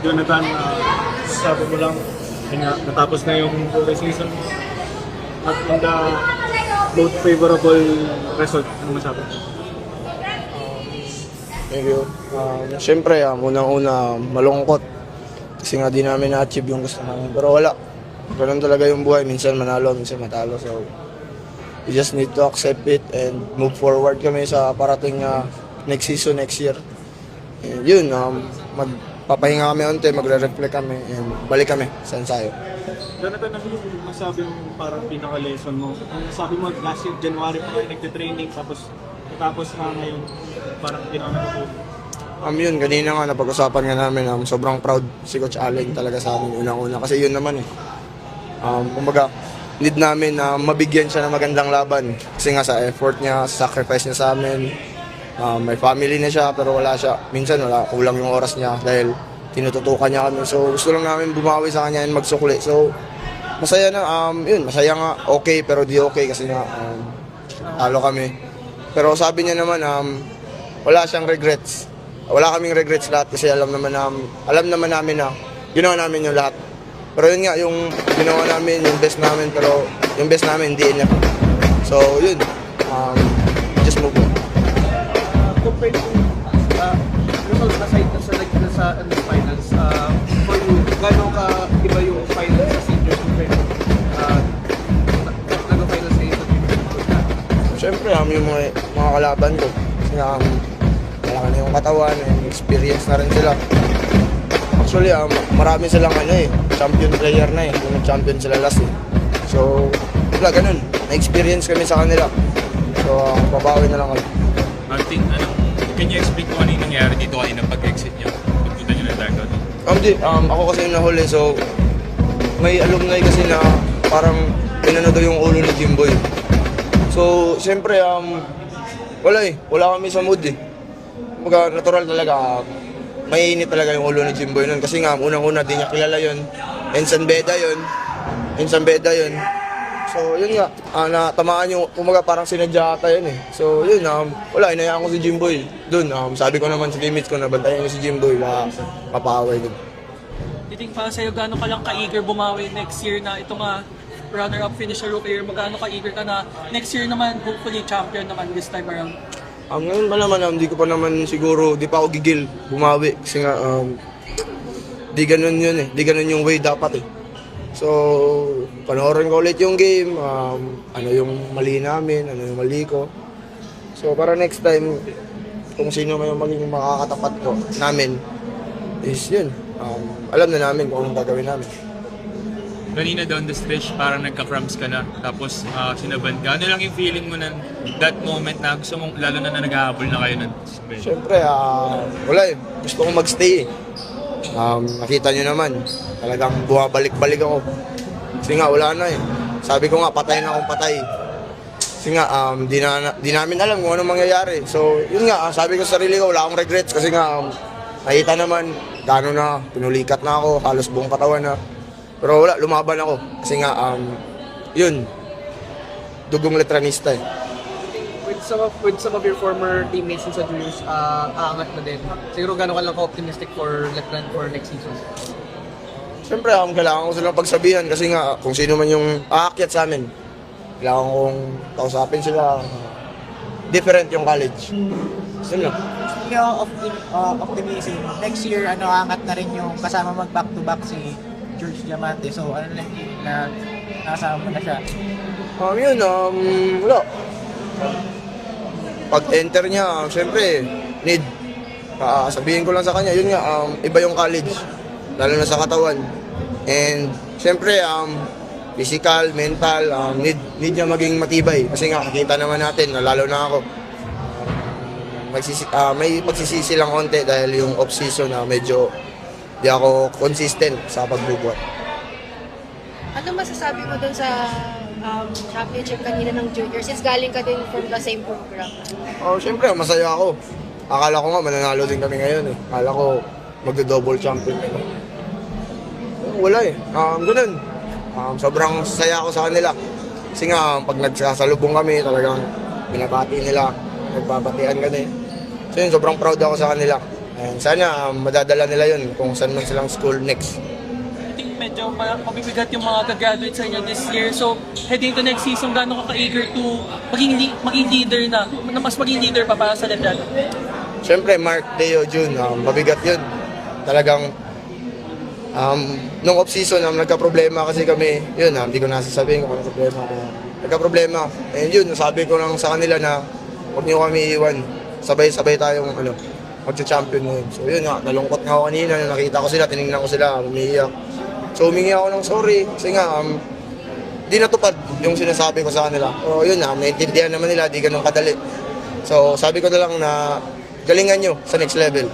Jonathan, sabi mo lang, yun nga, natapos na yung rookie season mo. At on the most favorable result, ano masabi? Thank you. Siyempre, unang-una, malungkot. Kasi nga di namin na-achieve yung gusto namin. Pero wala. Ganun talaga yung buhay. Minsan manalo, minsan matalo. So, we just need to accept it and move forward kami sa parating next season, next year. And yun, magpapahinga kami unti, magre-reflect kami, and balik kami sa ensayo. Jonathan, ano yung masabi mo parang pinaka-lesson mo? Ang sabi mo, last year, January pa kayo nagte-training, tapos na ngayon, parang pinaka-natutunan. Yun, kanina nga napag-usapan nga namin, sobrang proud si Coach Allen talaga sa amin unang-una. Kasi yun naman eh. Kumbaga, need namin na mabigyan siya ng magandang laban. Kasi nga sa effort niya, sa sacrifice niya sa amin. May family na siya pero wala siya. Minsan kulang yung oras niya dahil tinututukan niya kami. So gusto lang namin bumawi sa kanya and magsukli. So masaya na, masaya nga, okay pero di okay kasi nga talo kami. Pero sabi niya naman, wala siyang regrets. Wala kaming regrets lahat kasi alam naman namin na ginawa namin yung lahat. Pero yun nga, yung ginawa namin, yung best namin, pero yung best namin hindi enough. So yun, just move on. Compared to results aside sa finals, for you, gano'n ka iba yung finals sa seniors compared to nag-finals kayo sa juniors? Siyempre, yung mga kalaban ko. Kasi nga, malaki na yung katawan, and experience na rin sila. Actually, marami silang champion player na yung nag-champion sila last eh. So, wala, ganun. Na-experience kami sa kanila. So, babawi na lang kami. Can you explain kung ano yung nangyari dito kanina pag-exit nyo? Pagpunta nyo ng dugout? Ako kasi yung nahuli, so may alumni kasi na parang pinano daw yung ulo ni Jimboy. So, siyempre, wala kami sa mood eh. Kumbaga, natural talaga, mainit talaga yung ulo ni Jimboy nun. Kasi nga, unang-una, di niya kilala yun. Ensan Beda yun. So, yun nga, natamaan yung, kumaga parang sinadya ata yun eh. So, yun, wala, inayaan ko si Jimboy. Doon, sabi ko naman sa teammates ko na bantayan ko si Jimboy, mapaaway doon. Titing para sa'yo, gaano ka lang ka-eager bumawi next year na ito nga runner-up finish sa rookie year, magano ka-eager ka na next year naman, hopefully champion naman this time around? Ngayon pa naman, di ko pa naman siguro, di pa ako gigil bumawi. Kasi nga, di ganun yun eh. Di ganun yung way dapat eh. So, panoorin ko ulit yung game, ano yung mali namin, ano yung mali ko. So, para next time, kung sino may maging makakatapat ko namin, is yun. Alam na namin kung anong gagawin namin. Kanina down the stretch, parang nagka-cramps ka na, tapos sinaban ka. Ano lang yung feeling mo na that moment na gusto mong, lalo na naghahabol na kayo ng Siyempre, wala eh. Gusto kong magstay eh. Nakita nyo naman, talagang bumabalik-balik ako. Kasi nga, wala na eh. Sabi ko nga, patay na akong patay. Kasi nga, di namin alam kung anong mangyayari. So, yun nga, sabi ko sa sarili ko, wala akong regrets. Kasi nga, nakita naman, gano'n na, pinulikat na ako, halos buong katawan na. Pero wala, lumaban ako. Kasi nga, yun, dugong letranista eh. With some of your former teammates sa juniors, aangat na din. Siguro gano'n ka lang ka-optimistic for next season? Siyempre, kailangan ko silang pagsabihan kasi nga, kung sino man yung aakyat sa amin, kailangan kong kausapin sila. Different yung college. Sino? Speaking of optimism, next year aangat na rin yung kasama mag-back-to-back si George Diamante. So ano na nakasama mo na siya? Yun, wala. Pag-enter niya, siyempre, need. Sabihin ko lang sa kanya, yun nga, iba yung college. Lalo na sa katawan. And, siyempre, physical, mental, need niya maging matibay. Kasi nga, nakita naman natin, lalo na ako. May pagsisisi lang konti dahil yung off-season medyo di ako consistent sa pagbubuhat. Ano masasabi mo dun sa championship kanina ng junior since galing ka din from the same program? Siyempre, masaya ako. Akala ko nga mananalo din kami ngayon eh. Akala ko magdo-double champion kami. Wala eh. Ganun. Sobrang saya ako sa kanila. Kasi nga, pag nagsasalubong kami, talagang binabati nila. Nagbabatian kami. So yun, sobrang proud ako sa kanila. And sana madadala nila yun kung saan man silang school next. I think medyo mabibigat yung mga gagraduate sa inyo this year. So, heading to next season, gaano ka ka-eager to maging leader na mas maging leader pa para sa Lebron? Siyempre, Mark, Deo, June, mabigat yun. Talagang, nung off-season, nagka-problema kasi kami, yun, hindi ko nasasabihin kung ano problema. Nagka-problema. And yun, sabi ko lang sa kanila na huwag niyo kami iwan. Sabay-sabay tayong magcha-champion ngayon. So yun nga, nalungkot nga ako kanina, nakita ko sila, tinignan ko sila, umiiyak. So humingi ako ng sorry, kasi nga, di natupad yung sinasabi ko sa kanila. O yun na, naiintindihan naman nila, di ganun kadali. So sabi ko na lang na galingan nyo sa next level.